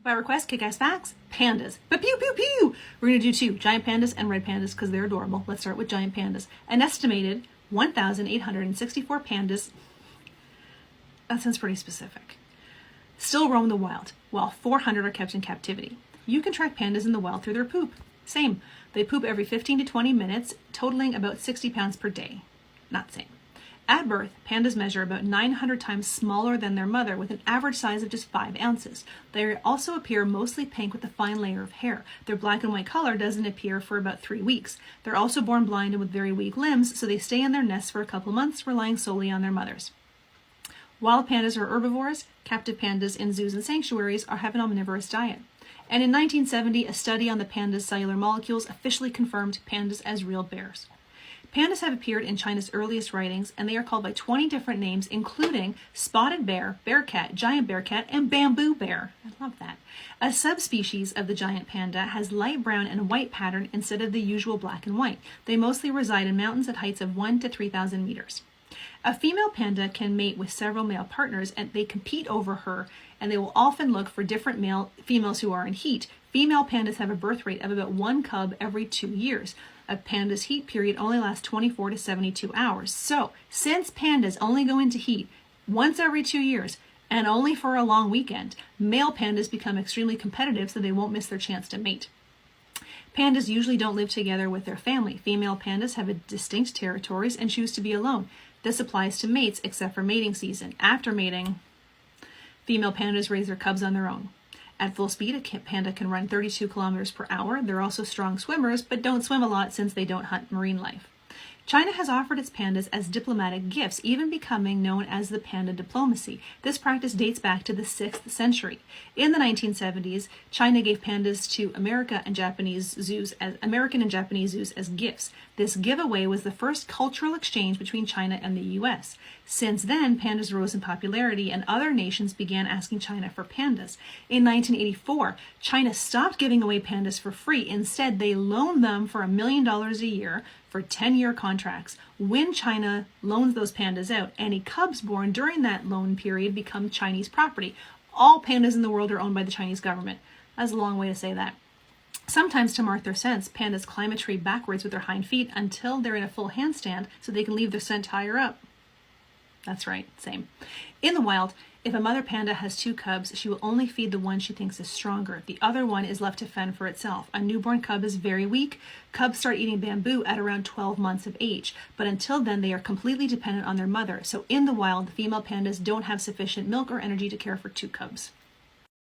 By request, kick-ass facts, pandas. But pew, pew, pew! We're going to do two, giant pandas and red pandas because they're adorable. Let's start with giant pandas. An estimated 1,864 pandas, that sounds pretty specific, still roam the wild, while 400 are kept in captivity. You can track pandas in the wild through their poop. Same. They poop every 15 to 20 minutes, totaling about 60 pounds per day. Not same. At birth, pandas measure about 900 times smaller than their mother with an average size of just 5 ounces. They also appear mostly pink with a fine layer of hair. Their black and white color doesn't appear for about 3 weeks. They're also born blind and with very weak limbs, so they stay in their nests for a couple months, relying solely on their mothers. Wild pandas are herbivores. Captive pandas in zoos and sanctuaries have an omnivorous diet. And in 1970, a study on the panda's cellular molecules officially confirmed pandas as real bears. Pandas have appeared in China's earliest writings, and they are called by 20 different names, including spotted bear, bearcat, giant bearcat, and bamboo bear. I love that. A subspecies of the giant panda has light brown and white pattern instead of the usual black and white. They mostly reside in mountains at heights of 1 to 3,000 meters. A female panda can mate with several male partners, and they compete over her, and they will often look for different females who are in heat. Female pandas have a birth rate of about 1 cub every 2 years. A panda's heat period only lasts 24 to 72 hours. So, since pandas only go into heat once every 2 years, and only for a long weekend, male pandas become extremely competitive so they won't miss their chance to mate. Pandas usually don't live together with their family. Female pandas have distinct territories and choose to be alone. This applies to mates except for mating season. After mating, female pandas raise their cubs on their own. At full speed, a panda can run 32 kilometers per hour. They're also strong swimmers, but don't swim a lot since they don't hunt marine life. China has offered its pandas as diplomatic gifts, even becoming known as the panda diplomacy. This practice dates back to the 6th century. In the 1970s, China gave pandas to American and Japanese zoos as gifts. This giveaway was the first cultural exchange between China and the U.S. Since then, pandas rose in popularity, and other nations began asking China for pandas. In 1984, China stopped giving away pandas for free. Instead, they loaned them for $1 million a year for 10-year contracts. When China loans those pandas out, any cubs born during that loan period become Chinese property. All pandas in the world are owned by the Chinese government. That's a long way to say that. Sometimes, to mark their scents, pandas climb a tree backwards with their hind feet until they're in a full handstand so they can leave their scent higher up. That's right, same. In the wild, if a mother panda has 2 cubs, she will only feed the one she thinks is stronger. The other one is left to fend for itself. A newborn cub is very weak. Cubs start eating bamboo at around 12 months of age, but until then they are completely dependent on their mother. So in the wild, the female pandas don't have sufficient milk or energy to care for 2 cubs.